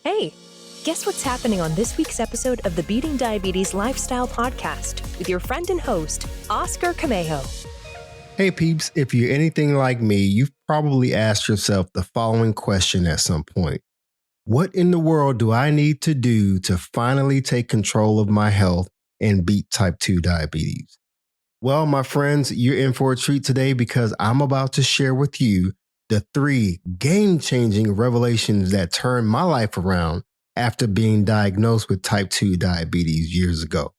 Hey, guess what's happening on this week's episode of the Beating Diabetes Lifestyle Podcast with your friend and host, Oscar Camejo. Hey peeps, if you're anything like me, you've probably asked yourself the following question at some point. What in the world do I need to do to finally take control of my health and beat type 2 diabetes? Well, my friends, you're in for a treat today because I'm about to share with you the 3 game-changing revelations that turned my life around after being diagnosed with type 2 diabetes years ago.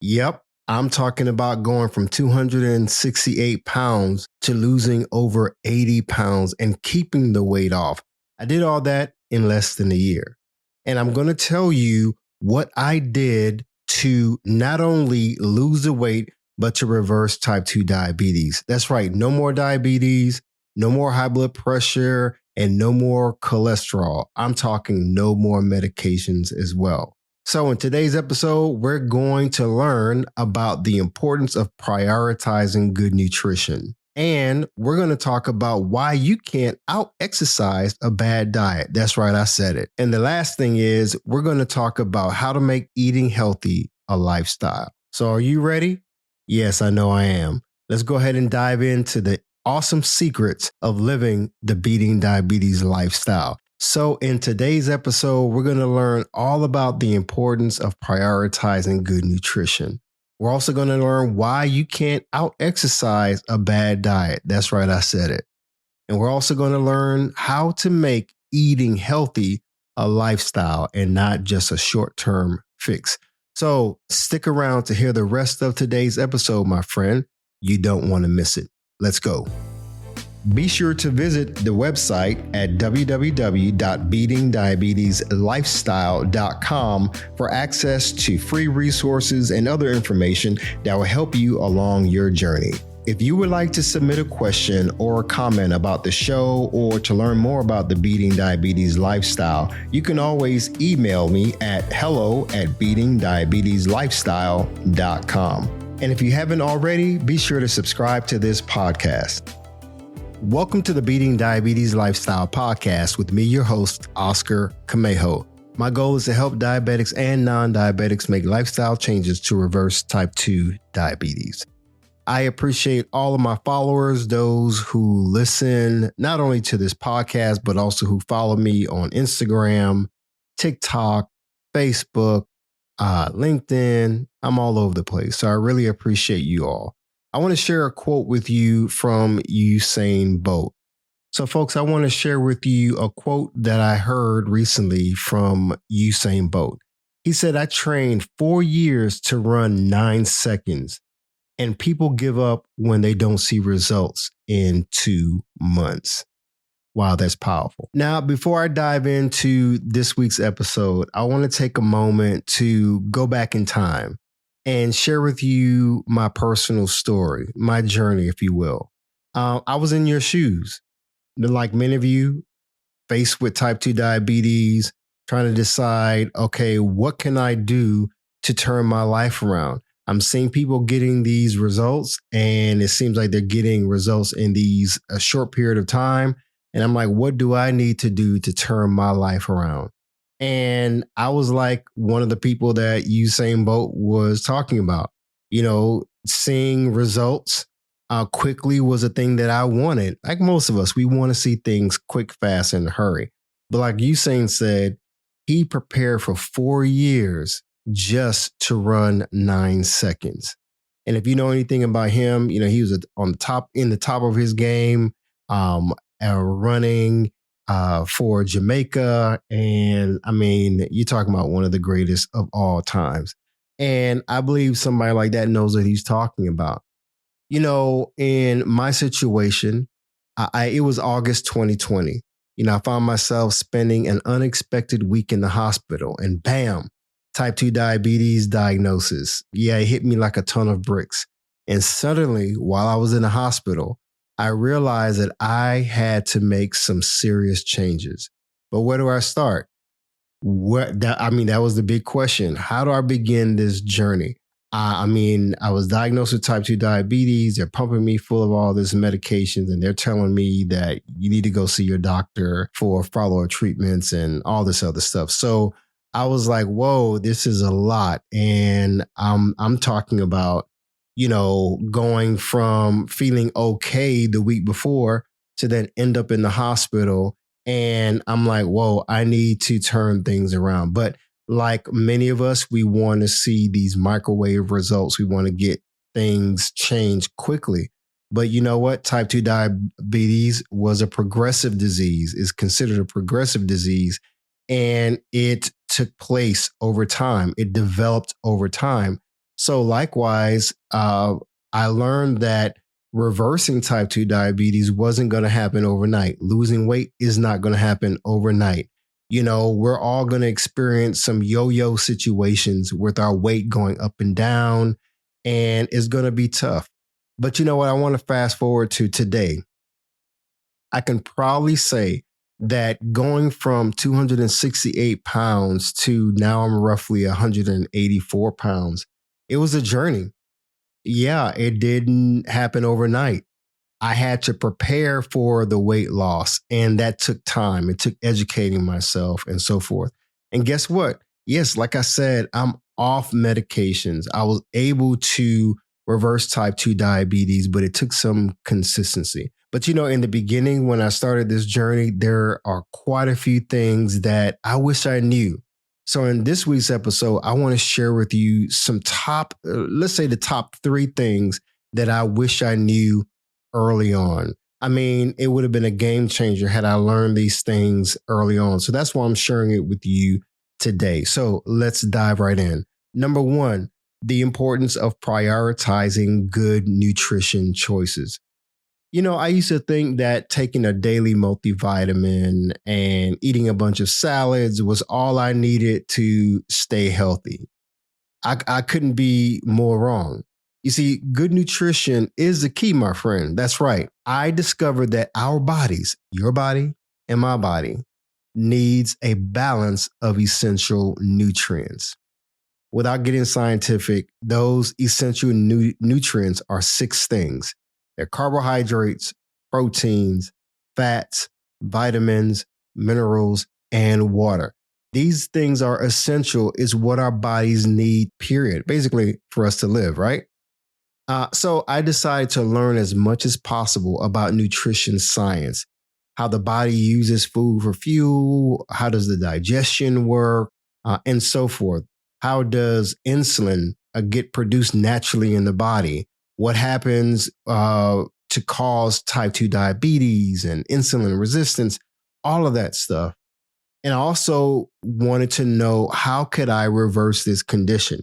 Yep, I'm talking about going from 268 pounds to losing over 80 pounds and keeping the weight off. I did all that in less than a year. And I'm going to tell you what I did to not only lose the weight, but to reverse type 2 diabetes. That's right, no more diabetes, no more high blood pressure, and no more cholesterol. I'm talking no more medications as well. So in today's episode, we're going to learn about the importance of prioritizing good nutrition. And we're going to talk about why you can't out-exercise a bad diet. That's right, I said it. And the last thing is we're going to talk about how to make eating healthy a lifestyle. So are you ready? Yes, I know I am. Let's go ahead and dive into the awesome secrets of living the Beating Diabetes lifestyle. So in today's episode, we're going to learn all about the importance of prioritizing good nutrition. We're also going to learn why you can't out-exercise a bad diet. That's right, I said it. And we're also going to learn how to make eating healthy a lifestyle and not just a short-term fix. So stick around to hear the rest of today's episode, my friend. You don't want to miss it. Let's go. Be sure to visit the website at www.beatingdiabetieslifestyle.com for access to free resources and other information that will help you along your journey. If you would like to submit a question or a comment about the show or to learn more about the Beating Diabetes lifestyle, you can always email me at hello@beatingdiabetieslifestyle.com. And if you haven't already, be sure to subscribe to this podcast. Welcome to the Beating Diabetes Lifestyle Podcast with me, your host, Oscar Camejo. My goal is to help diabetics and non-diabetics make lifestyle changes to reverse type 2 diabetes. I appreciate all of my followers, those who listen not only to this podcast, but also who follow me on Instagram, TikTok, Facebook, LinkedIn. I'm all over the place. So I really appreciate you all. I want to share a quote with you from Usain Bolt. So folks, I want to share with you a quote that I heard recently from Usain Bolt. He said, I trained 4 years to run 9 seconds, and people give up when they don't see results in 2 months. Wow, that's powerful. Now, before I dive into this week's episode, I want to take a moment to go back in time and share with you my personal story, my journey, if you will. I was in your shoes. Like many of you, faced with type 2 diabetes, trying to decide, okay, what can I do to turn my life around? I'm seeing people getting these results, and it seems like they're getting results in a short period of time. And I'm like, what do I need to do to turn my life around? And I was like one of the people that Usain Bolt was talking about. You know, seeing results quickly was a thing that I wanted. Like most of us, we want to see things quick, fast, and in a hurry. But like Usain said, he prepared for 4 years just to run 9 seconds. And if you know anything about him, you know, he was in the top of his game, running for Jamaica. And I mean, you're talking about one of the greatest of all times. And I believe somebody like that knows what he's talking about. You know, in my situation, it was August 2020. You know, I found myself spending an unexpected week in the hospital, and bam, type 2 diabetes diagnosis. Yeah, it hit me like a ton of bricks. And suddenly, while I was in the hospital, I realized that I had to make some serious changes. But where do I start? That was the big question. How do I begin this journey? I mean, I was diagnosed with type 2 diabetes. They're pumping me full of all this medications and they're telling me that you need to go see your doctor for follow-up treatments and all this other stuff. So I was like, whoa, this is a lot. And I'm talking about, going from feeling okay the week before to then end up in the hospital. And I'm like, whoa, I need to turn things around. But like many of us, we want to see these microwave results. We want to get things changed quickly. But you know what? Type 2 diabetes was a progressive disease, is considered a progressive disease. And it took place over time. It developed over time. So likewise, I learned that reversing type 2 diabetes wasn't going to happen overnight. Losing weight is not going to happen overnight. We're all going to experience some yo-yo situations with our weight going up and down, and it's going to be tough. But you know what? I want to fast forward to today. I can probably say that going from 268 pounds to now I'm roughly 184 pounds, it was a journey. Yeah, it didn't happen overnight. I had to prepare for the weight loss, and that took time. It took educating myself and so forth. And guess what? Yes, like I said, I'm off medications. I was able to reverse type 2 diabetes, but it took some consistency. But in the beginning, when I started this journey, there are quite a few things that I wish I knew. So in this week's episode, I want to share with you some let's say the top 3 things that I wish I knew early on. I mean, it would have been a game changer had I learned these things early on. So that's why I'm sharing it with you today. So let's dive right in. Number 1, the importance of prioritizing good nutrition choices. I used to think that taking a daily multivitamin and eating a bunch of salads was all I needed to stay healthy. I couldn't be more wrong. You see, good nutrition is the key, my friend. That's right. I discovered that our bodies, your body and my body, needs a balance of essential nutrients. Without getting scientific, those essential nutrients are 6 things. They're carbohydrates, proteins, fats, vitamins, minerals, and water. These things are essential, is what our bodies need, period. Basically, for us to live, right? So I decided to learn as much as possible about nutrition science, how the body uses food for fuel, how does the digestion work, and so forth. How does insulin get produced naturally in the body? What happens to cause type 2 diabetes and insulin resistance, all of that stuff. And I also wanted to know, how could I reverse this condition?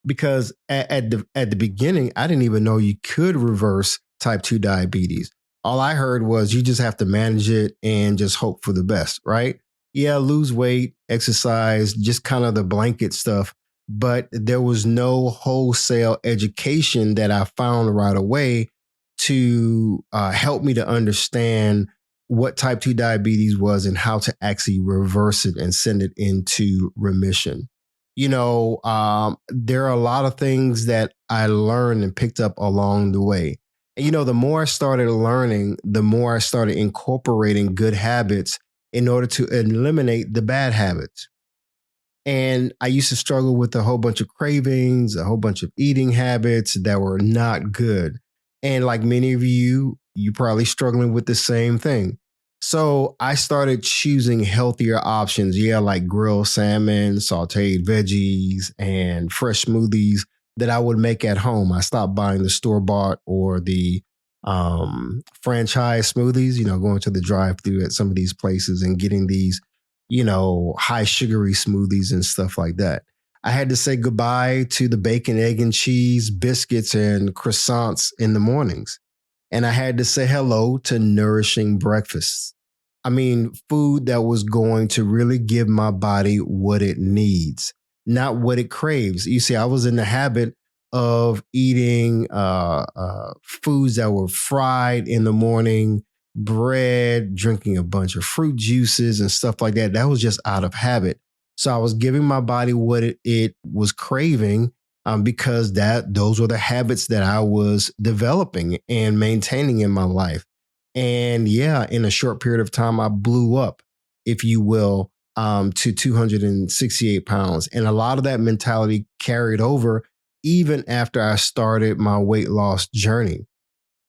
Because at the beginning, I didn't even know you could reverse type 2 diabetes. All I heard was you just have to manage it and just hope for the best, right? Yeah, lose weight, exercise, just kind of the blanket stuff. But there was no wholesale education that I found right away to help me to understand what type 2 diabetes was and how to actually reverse it and send it into remission. There are a lot of things that I learned and picked up along the way. And, the more I started learning, the more I started incorporating good habits in order to eliminate the bad habits. And I used to struggle with a whole bunch of cravings, a whole bunch of eating habits that were not good. And like many of you, you're probably struggling with the same thing. So I started choosing healthier options. Yeah, like grilled salmon, sauteed veggies, and fresh smoothies that I would make at home. I stopped buying the store-bought or the franchise smoothies, going to the drive-thru at some of these places and getting these, high sugary smoothies and stuff like that. I had to say goodbye to the bacon, egg, and cheese, biscuits, and croissants in the mornings. And I had to say hello to nourishing breakfasts. I mean, food that was going to really give my body what it needs, not what it craves. You see, I was in the habit of eating foods that were fried in the morning, bread, drinking a bunch of fruit juices and stuff like that. That was just out of habit. So I was giving my body what it was craving, because those were the habits that I was developing and maintaining in my life. And yeah, in a short period of time, I blew up, if you will, to 268 pounds. And a lot of that mentality carried over even after I started my weight loss journey.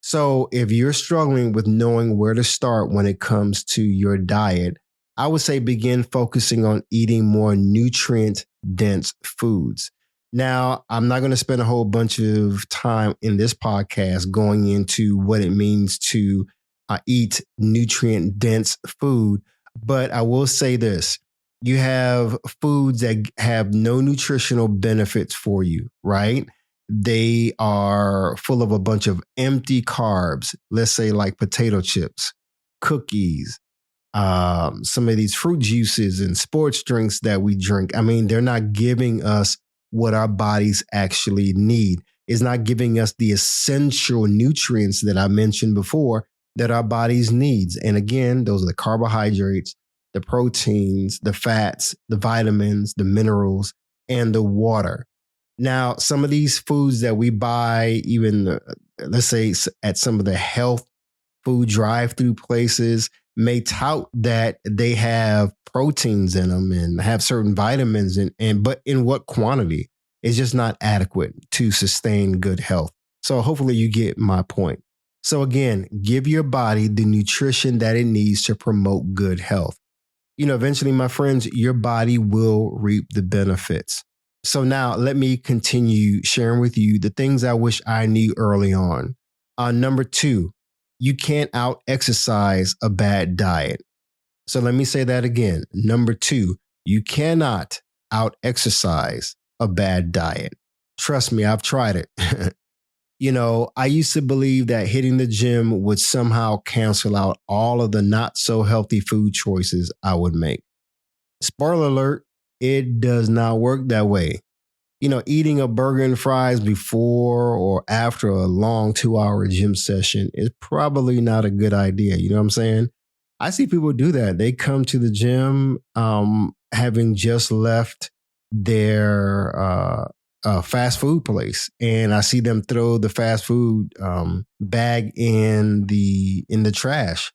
So if you're struggling with knowing where to start when it comes to your diet, I would say begin focusing on eating more nutrient dense foods. Now, I'm not going to spend a whole bunch of time in this podcast going into what it means to eat nutrient dense food, but I will say this. You have foods that have no nutritional benefits for you, right? They are full of a bunch of empty carbs, let's say like potato chips, cookies, some of these fruit juices and sports drinks that we drink. I mean, they're not giving us what our bodies actually need. It's not giving us the essential nutrients that I mentioned before that our bodies needs. And again, those are the carbohydrates, the proteins, the fats, the vitamins, the minerals, and the water. Now, some of these foods that we buy, even let's say at some of the health food drive-through places, may tout that they have proteins in them and have certain vitamins, but in what quantity? It's just not adequate to sustain good health. So hopefully you get my point. So again, give your body the nutrition that it needs to promote good health. Eventually, my friends, your body will reap the benefits. So now let me continue sharing with you the things I wish I knew early on. Number 2, you can't out exercise a bad diet. So let me say that again. Number 2, you cannot out exercise a bad diet. Trust me, I've tried it. I used to believe that hitting the gym would somehow cancel out all of the not so healthy food choices I would make. Spoiler alert, it does not work that way. Eating a burger and fries before or after a long 2-hour gym session is probably not a good idea. You know what I'm saying? I see people do that. They come to the gym having just left their fast food place, and I see them throw the fast food bag in the trash,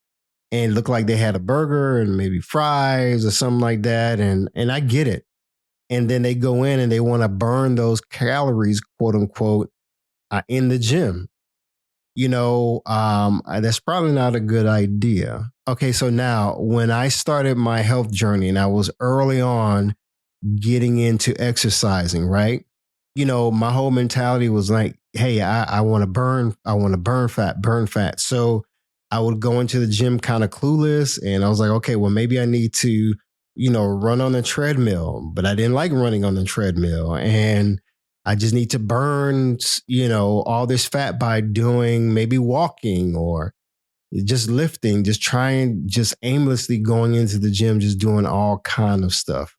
and look like they had a burger and maybe fries or something like that. And I get it. And then they go in and they want to burn those calories, quote unquote, in the gym. That's probably not a good idea. Okay, so now when I started my health journey and I was early on getting into exercising, right? My whole mentality was like, hey, I want to burn fat. So I would go into the gym kind of clueless, and I was like, okay, well, maybe I need to, run on the treadmill, but I didn't like running on the treadmill. And I just need to burn, all this fat by doing maybe walking or just lifting, just aimlessly going into the gym, just doing all kind of stuff.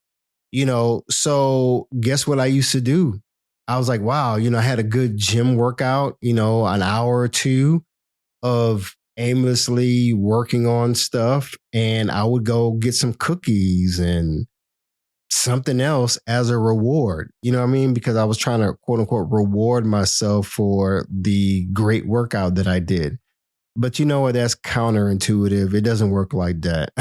So guess what I used to do? I was like, wow, I had a good gym workout, an hour or two of aimlessly working on stuff. And I would go get some cookies and something else as a reward. You know what I mean? Because I was trying to, quote unquote, reward myself for the great workout that I did. But you know what? That's counterintuitive. It doesn't work like that.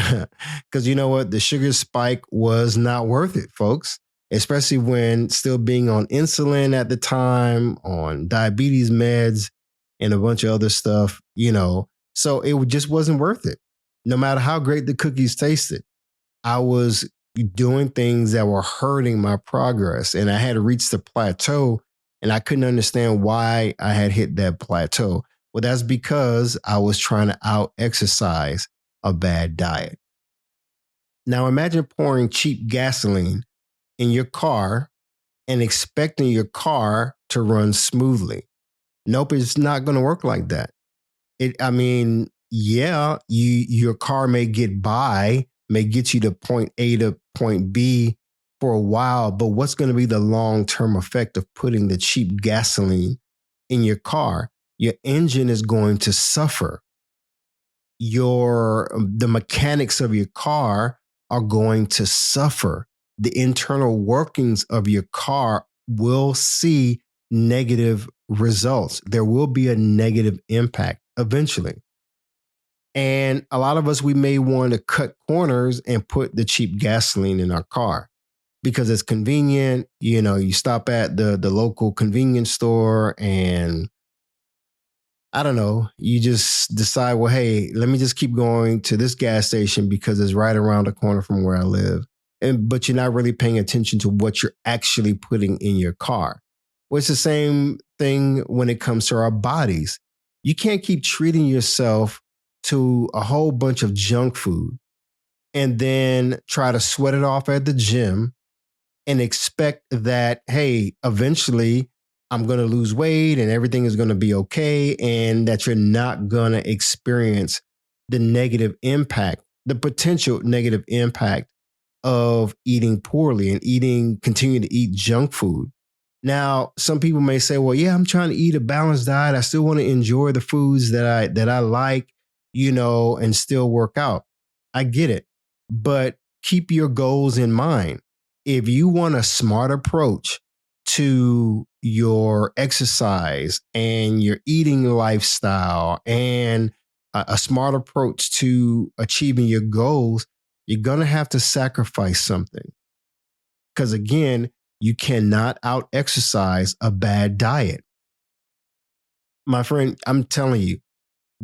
Because you know what? The sugar spike was not worth it, folks. Especially when still being on insulin at the time, on diabetes meds, and a bunch of other stuff, So it just wasn't worth it. No matter how great the cookies tasted, I was doing things that were hurting my progress. And I had reached the plateau, and I couldn't understand why I had hit that plateau. Well, that's because I was trying to out exercise a bad diet. Now imagine pouring cheap gasoline in your car and expecting your car to run smoothly. Nope, it's not going to work like that. Your car may get by, may get you to point A to point B for a while, but what's going to be the long-term effect of putting the cheap gasoline in your car? Your engine is going to suffer. The mechanics of your car are going to suffer. The internal workings of your car will see negative results. There will be a negative impact eventually. And a lot of us, we may want to cut corners and put the cheap gasoline in our car because it's convenient. You know, you stop at the local convenience store and I don't know, you just decide, well, hey, let me just keep going to this gas station because it's right around the corner from where I live. But you're not really paying attention to what you're actually putting in your car. Well, it's the same thing when it comes to our bodies. You can't keep treating yourself to a whole bunch of junk food and then try to sweat it off at the gym and expect that, hey, eventually I'm going to lose weight and everything is going to be okay, and that you're not going to experience the negative impact, the potential negative impact of eating poorly and continuing to eat junk food. Now, some people may say, well, yeah, I'm trying to eat a balanced diet. I still want to enjoy the foods that I like, and still work out. I get it. But keep your goals in mind. If you want a smart approach to your exercise and your eating lifestyle and a smart approach to achieving your goals, you're going to have to sacrifice something. Because again, you cannot out-exercise a bad diet. My friend, I'm telling you,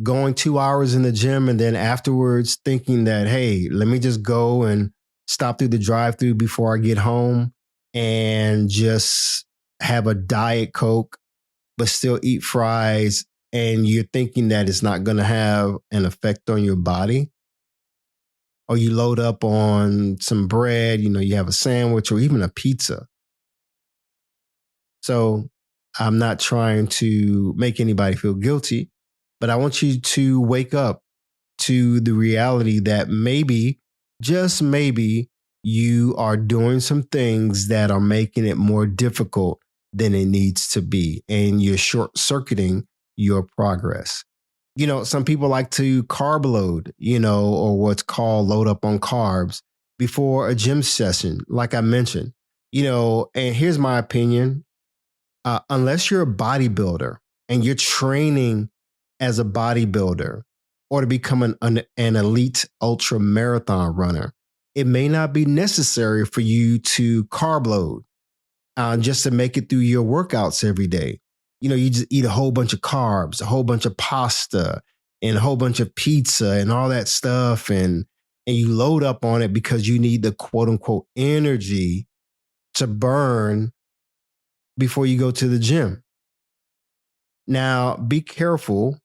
going 2 hours in the gym and then afterwards thinking that, hey, let me just go and stop through the drive-thru before I get home and just have a Diet Coke, but still eat fries, and you're thinking that it's not going to have an effect on your body. Or you load up on some bread, you have a sandwich or even a pizza. So I'm not trying to make anybody feel guilty, but I want you to wake up to the reality that maybe, just maybe, you are doing some things that are making it more difficult than it needs to be, and you're short-circuiting your progress. Some people like to carb load, or what's called load up on carbs before a gym session, like I mentioned, and here's my opinion. Unless you're a bodybuilder and you're training as a bodybuilder or to become an elite ultra marathon runner, it may not be necessary for you to carb load just to make it through your workouts every day. You just eat a whole bunch of carbs, a whole bunch of pasta, and a whole bunch of pizza and all that stuff. And you load up on it because you need the quote unquote energy to burn before you go to the gym. Now, be careful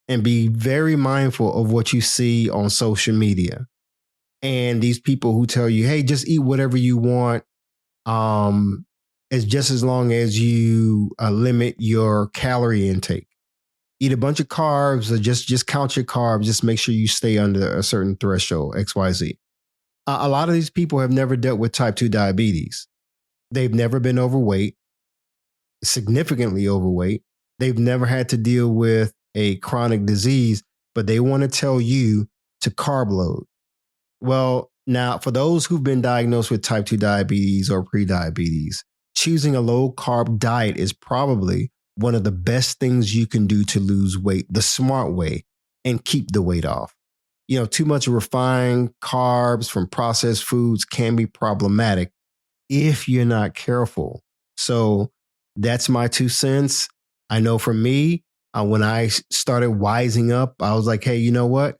and be very mindful of what you see on social media. And these people who tell you, hey, just eat whatever you want. It's just as long as you limit your calorie intake. Eat a bunch of carbs or just count your carbs. Just make sure you stay under a certain threshold, XYZ. A lot of these people have never dealt with type 2 diabetes. They've never been overweight, significantly overweight. They've never had to deal with a chronic disease, but they want to tell you to carb load. Well, now, for those who've been diagnosed with type 2 diabetes or prediabetes, choosing a low carb diet is probably one of the best things you can do to lose weight the smart way and keep the weight off. Too much refined carbs from processed foods can be problematic if you're not careful. So that's my 2 cents. I know for me, when I started wising up, I was like, hey, you know what?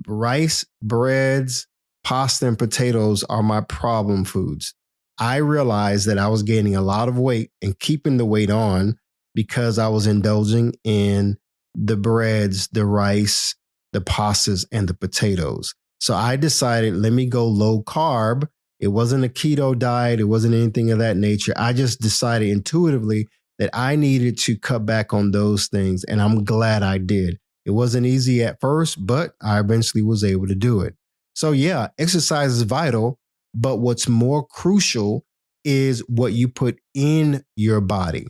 Rice, breads, pasta, and potatoes are my problem foods. I realized that I was gaining a lot of weight and keeping the weight on because I was indulging in the breads, the rice, the pastas, and the potatoes. So I decided, let me go low carb. It wasn't a keto diet. It wasn't anything of that nature. I just decided intuitively that I needed to cut back on those things. And I'm glad I did. It wasn't easy at first, but I eventually was able to do it. So yeah, exercise is vital, but what's more crucial is what you put in your body.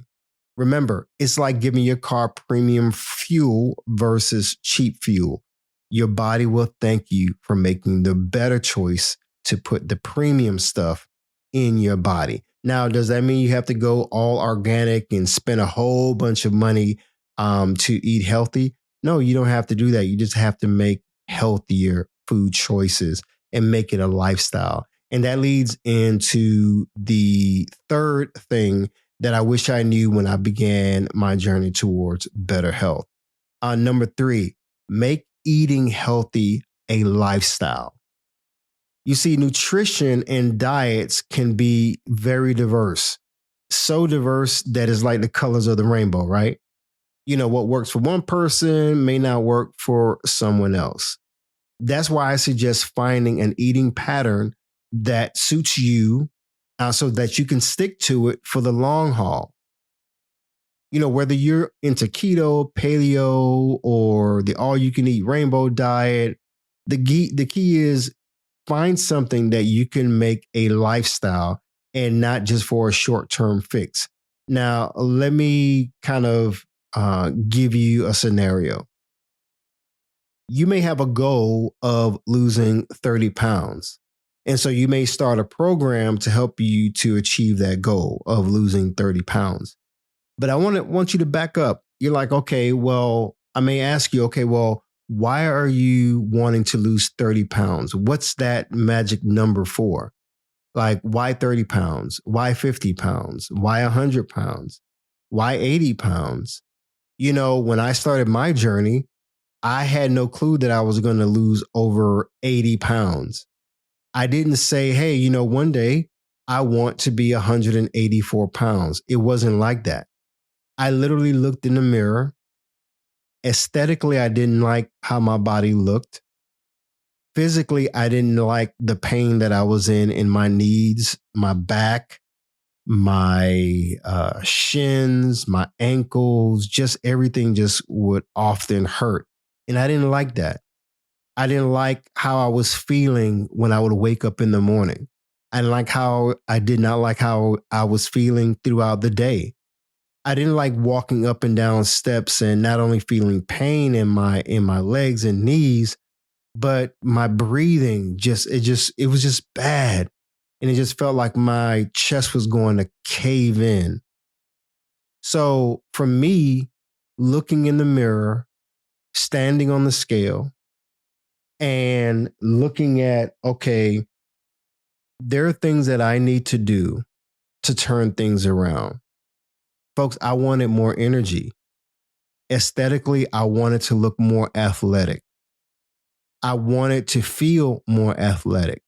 Remember, it's like giving your car premium fuel versus cheap fuel. Your body will thank you for making the better choice to put the premium stuff in your body. Now, does that mean you have to go all organic and spend a whole bunch of money to eat healthy? No, you don't have to do that. You just have to make healthier food choices and make it a lifestyle. And that leads into the third thing that I wish I knew when I began my journey towards better health. Number 3, make eating healthy a lifestyle. You see, nutrition and diets can be very diverse, so diverse that it's like the colors of the rainbow, right? You know, what works for one person may not work for someone else. That's why I suggest finding an eating pattern that suits you so that you can stick to it for the long haul. You know, whether you're into keto, paleo, or the all you can eat rainbow diet, the key is find something that you can make a lifestyle and not just for a short-term fix. Now, let me kind of give you a scenario. You may have a goal of losing 30 pounds. And so you may start a program to help you to achieve that goal of losing 30 pounds. But I want you to back up. You're like, okay, well, I may ask you, okay, well, why are you wanting to lose 30 pounds? What's that magic number for? Like, why 30 pounds? Why 50 pounds? Why 100 pounds? Why 80 pounds? You know, when I started my journey, I had no clue that I was going to lose over 80 pounds. I didn't say, hey, you know, one day I want to be 184 pounds. It wasn't like that. I literally looked in the mirror. Aesthetically, I didn't like how my body looked. Physically, I didn't like the pain that I was in my knees, my back, my shins, my ankles, just everything just would often hurt. And I didn't like that. I didn't like how I was feeling when I would wake up in the morning. I did not like how I was feeling throughout the day. I didn't like walking up and down steps and not only feeling pain in my legs and knees, but my breathing it was just bad. And it just felt like my chest was going to cave in. So for me, looking in the mirror, standing on the scale, and looking at, okay, there are things that I need to do to turn things around. Folks, I wanted more energy. Aesthetically, I wanted to look more athletic. I wanted to feel more athletic.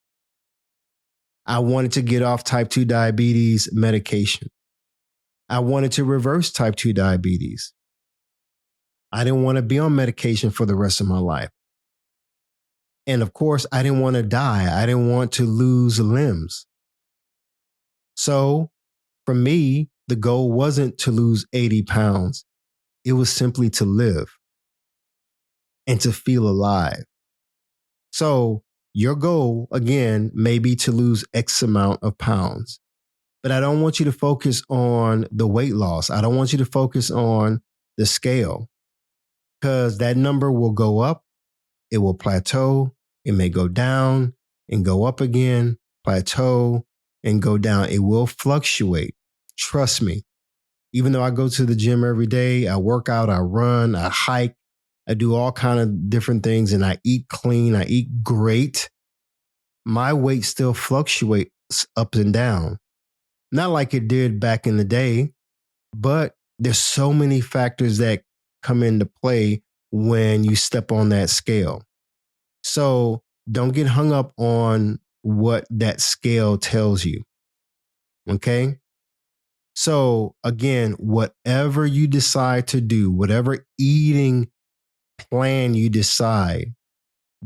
I wanted to get off type 2 diabetes medication. I wanted to reverse type 2 diabetes. I didn't want to be on medication for the rest of my life. And of course, I didn't want to die. I didn't want to lose limbs. So for me, the goal wasn't to lose 80 pounds. It was simply to live and to feel alive. So your goal, again, may be to lose X amount of pounds. But I don't want you to focus on the weight loss. I don't want you to focus on the scale, because that number will go up. It will plateau. It may go down and go up again, plateau and go down. It will fluctuate. Trust me. Even though I go to the gym every day, I work out, I run, I hike, I do all kind of different things, and I eat clean, I eat great, my weight still fluctuates up and down. Not like it did back in the day, but there's so many factors that come into play when you step on that scale. So don't get hung up on what that scale tells you. Okay? So again, whatever you decide to do, whatever eating plan you decide,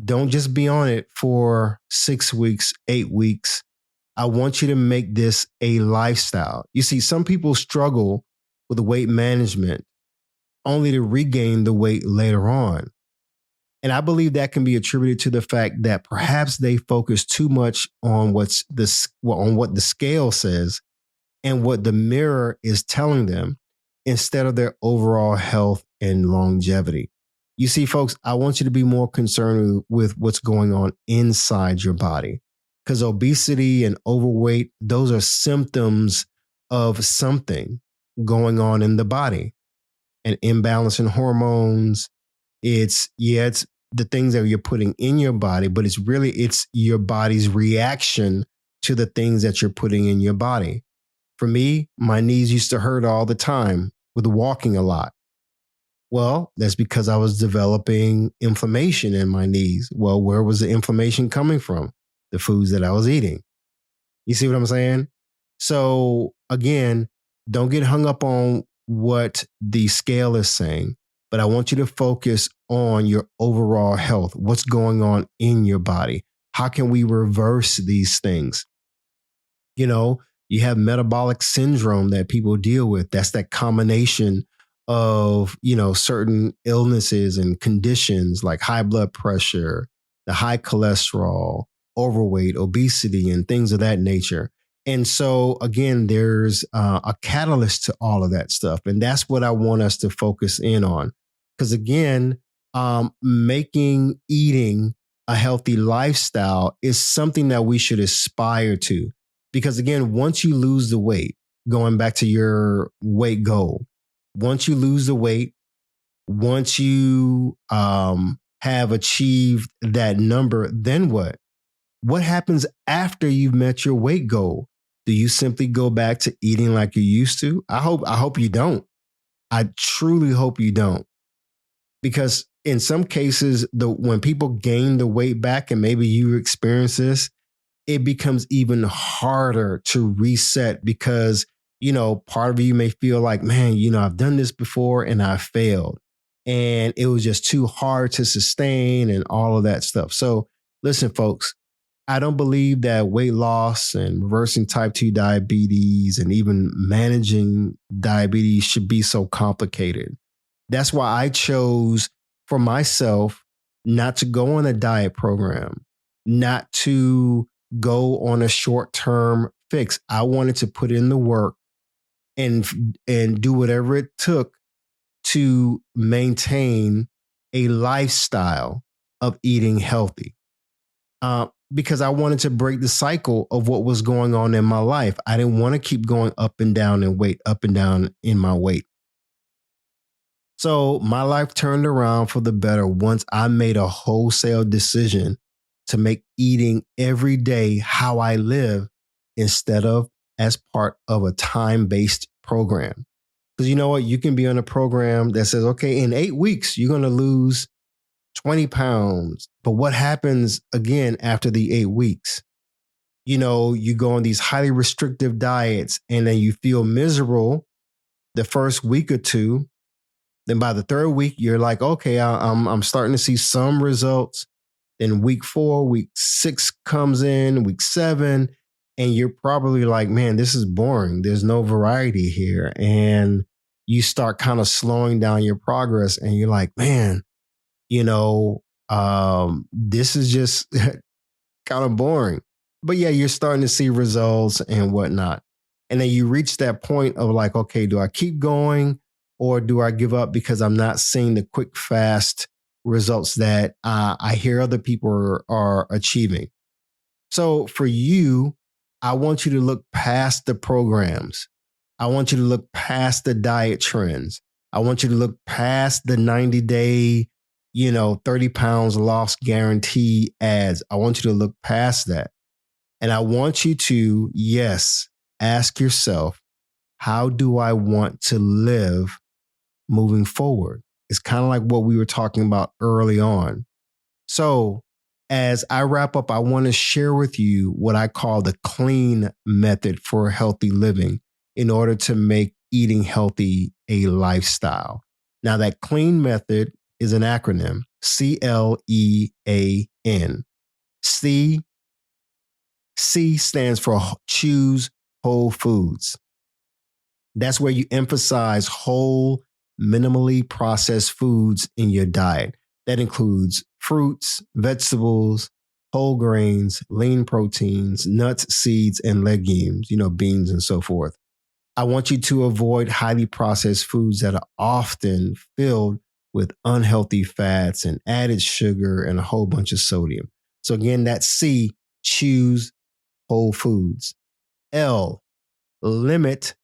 don't just be on it for 6 weeks, 8 weeks. I want you to make this a lifestyle. You see, some people struggle with weight management only to regain the weight later on. And I believe that can be attributed to the fact that perhaps they focus too much on what the scale says and what the mirror is telling them instead of their overall health and longevity. You see, folks, I want you to be more concerned with what's going on inside your body. because obesity and overweight, those are symptoms of something going on in the body, an imbalance in hormones. It's the things that you're putting in your body, but it's your body's reaction to the things that you're putting in your body. For me, my knees used to hurt all the time with walking a lot. Well, that's because I was developing inflammation in my knees. Well, where was the inflammation coming from? The foods that I was eating. You see what I'm saying? So again, don't get hung up on what the scale is saying, but I want you to focus on your overall health. What's going on in your body? How can we reverse these things? You know, you have metabolic syndrome that people deal with. That's that combination of, certain illnesses and conditions like high blood pressure, the high cholesterol, overweight, obesity, and things of that nature. And so, again, there's a catalyst to all of that stuff. And that's what I want us to focus in on. Because, again, making eating a healthy lifestyle is something that we should aspire to. Because, again, once you lose the weight, going back to your weight goal, once you lose the weight, once you have achieved that number, then what? What happens after you've met your weight goal? Do you simply go back to eating like you used to? I hope you don't. I truly hope you don't. Because in some cases, when people gain the weight back, and maybe you experience this, it becomes even harder to reset because, part of you may feel like, man, I've done this before and I failed. And it was just too hard to sustain and all of that stuff. So listen, folks, I don't believe that weight loss and reversing type 2 diabetes and even managing diabetes should be so complicated. That's why I chose for myself not to go on a diet program, not to go on a short-term fix. I wanted to put in the work and do whatever it took to maintain a lifestyle of eating healthy. Because I wanted to break the cycle of what was going on in my life. I didn't want to keep going up and down in weight, up and down in my weight. So my life turned around for the better once I made a wholesale decision to make eating every day how I live instead of as part of a time-based program. Because you know what? You can be on a program that says, okay, in 8 weeks, you're going to lose 20 pounds. But what happens again after the 8 weeks? You go on these highly restrictive diets and then you feel miserable the first week or two. Then by the third week, you're like, okay, I'm starting to see some results. Then week 4, week 6 comes in, week 7, and you're probably like, man, this is boring. There's no variety here. And you start kind of slowing down your progress and you're like, man, this is just kind of boring. But yeah, you're starting to see results and whatnot. And then you reach that point of like, okay, do I keep going or do I give up because I'm not seeing the quick, fast results that I hear other people are achieving? So for you, I want you to look past the programs. I want you to look past the diet trends. I want you to look past the 90-day 30 pounds lost guarantee ads. I want you to look past that. And I want you to, yes, ask yourself, how do I want to live moving forward? It's kind of like what we were talking about early on. So as I wrap up, I want to share with you what I call the clean method for healthy living in order to make eating healthy a lifestyle. Now, that clean method is an acronym, CLEAN. C stands for choose whole foods. That's where you emphasize whole, minimally processed foods in your diet. That includes fruits, vegetables, whole grains, lean proteins, nuts, seeds, and legumes, beans and so forth. I want you to avoid highly processed foods that are often filled with unhealthy fats and added sugar and a whole bunch of sodium. So again, that's C, choose whole foods. L, limit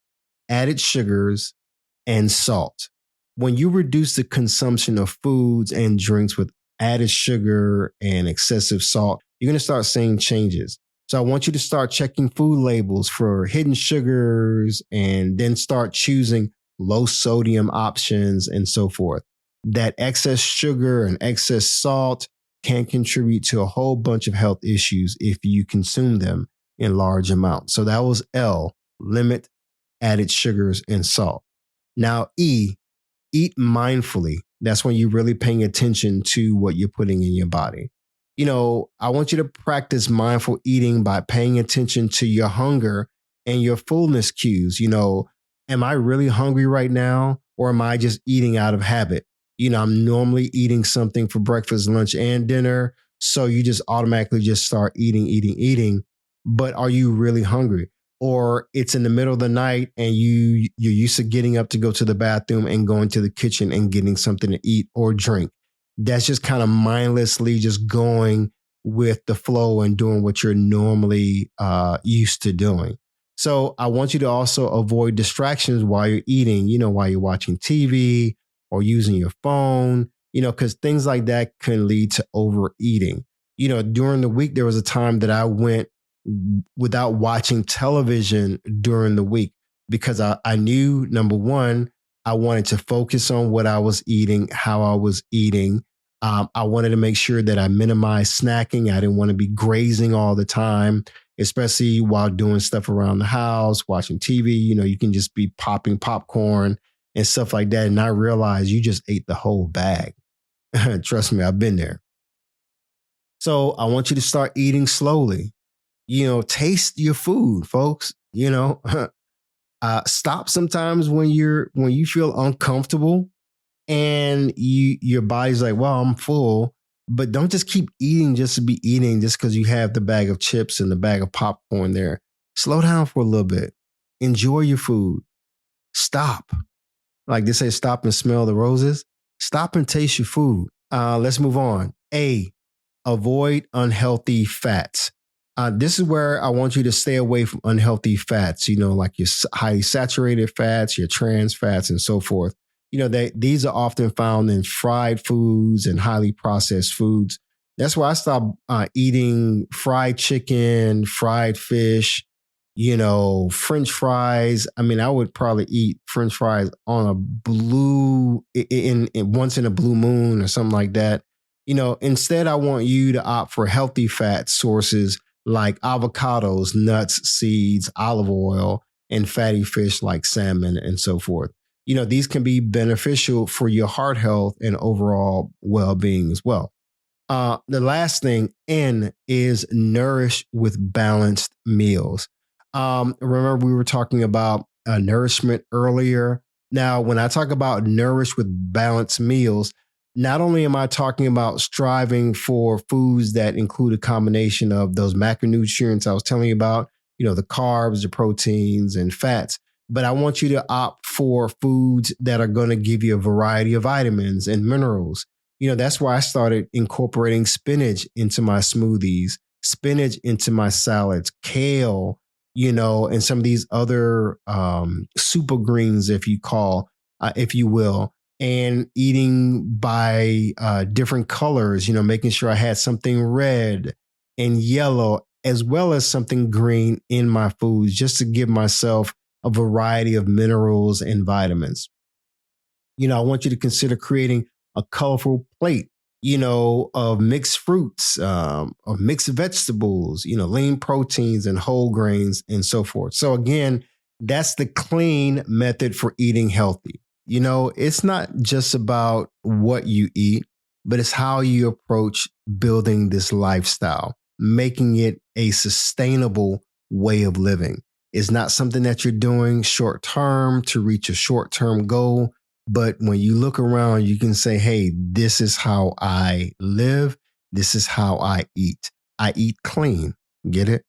added sugars and salt. When you reduce the consumption of foods and drinks with added sugar and excessive salt, you're going to start seeing changes. So I want you to start checking food labels for hidden sugars and then start choosing low sodium options and so forth. That excess sugar and excess salt can contribute to a whole bunch of health issues if you consume them in large amounts. So that was L, limit added sugars and salt. Now, E, eat mindfully. That's when you're really paying attention to what you're putting in your body. I want you to practice mindful eating by paying attention to your hunger and your fullness cues. Am I really hungry right now, or am I just eating out of habit? I'm normally eating something for breakfast, lunch, and dinner. So you just automatically just start eating. But are you really hungry? Or it's in the middle of the night and you're used to getting up to go to the bathroom and going to the kitchen and getting something to eat or drink. That's just kind of mindlessly just going with the flow and doing what you're normally used to doing. So I want you to also avoid distractions while you're eating, while you're watching TV or using your phone, because things like that can lead to overeating. During the week, there was a time that I went without watching television during the week because I knew, number one, I wanted to focus on what I was eating, how I was eating. I wanted to make sure that I minimized snacking. I didn't want to be grazing all the time, especially while doing stuff around the house, watching TV. You can just be popping popcorn and stuff like that. And I realized you just ate the whole bag. Trust me, I've been there. So I want you to start eating slowly. Taste your food, folks. Stop sometimes when you feel uncomfortable and your body's like, well, I'm full, but don't just keep eating just to be eating just because you have the bag of chips and the bag of popcorn there. Slow down for a little bit. Enjoy your food. Stop. Like they say, stop and smell the roses. Stop and taste your food. Let's move on. A, avoid unhealthy fats. This is where I want you to stay away from unhealthy fats, like your highly saturated fats, your trans fats, and so forth. These are often found in fried foods and highly processed foods. That's why I stopped eating fried chicken, fried fish, French fries. I mean, I would probably eat French fries on a once in a blue moon or something like that. Instead, I want you to opt for healthy fat sources like avocados, nuts, seeds, olive oil, and fatty fish like salmon and so forth. These can be beneficial for your heart health and overall well-being as well. The last thing, N, is nourish with balanced meals. Remember, we were talking about nourishment earlier. Now, when I talk about nourish with balanced meals, not only am I talking about striving for foods that include a combination of those macronutrients I was telling you about, the carbs, the proteins, and fats, but I want you to opt for foods that are going to give you a variety of vitamins and minerals. That's why I started incorporating spinach into my smoothies, spinach into my salads, kale, and some of these other super greens, if you will. And eating by different colors, making sure I had something red and yellow, as well as something green in my foods, just to give myself a variety of minerals and vitamins. I want you to consider creating a colorful plate, of mixed fruits, of mixed vegetables, lean proteins and whole grains and so forth. So again, that's the clean method for eating healthy. It's not just about what you eat, but it's how you approach building this lifestyle, making it a sustainable way of living. It's not something that you're doing short term to reach a short term goal. But when you look around, you can say, hey, this is how I live. This is how I eat. I eat clean. Get it?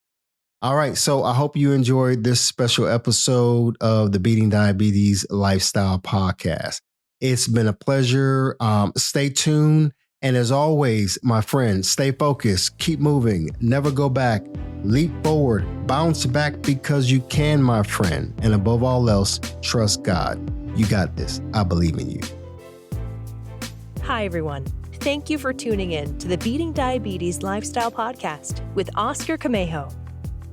All right. So I hope you enjoyed this special episode of the Beating Diabetes Lifestyle Podcast. It's been a pleasure. Stay tuned And as always, my friend, stay focused, keep moving, never go back, leap forward, bounce back because you can, my friend. And above all else, trust God. You got this. I believe in you. Hi, everyone. Thank you for tuning in to the Beating Diabetes Lifestyle Podcast with Oscar Camejo.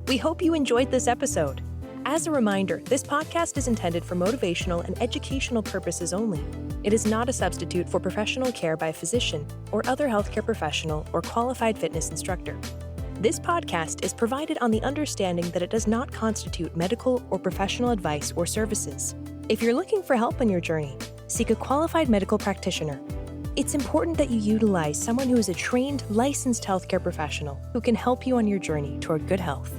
We hope you enjoyed this episode. As a reminder, this podcast is intended for motivational and educational purposes only. It is not a substitute for professional care by a physician or other healthcare professional or qualified fitness instructor. This podcast is provided on the understanding that it does not constitute medical or professional advice or services. If you're looking for help on your journey, seek a qualified medical practitioner. It's important that you utilize someone who is a trained, licensed healthcare professional who can help you on your journey toward good health.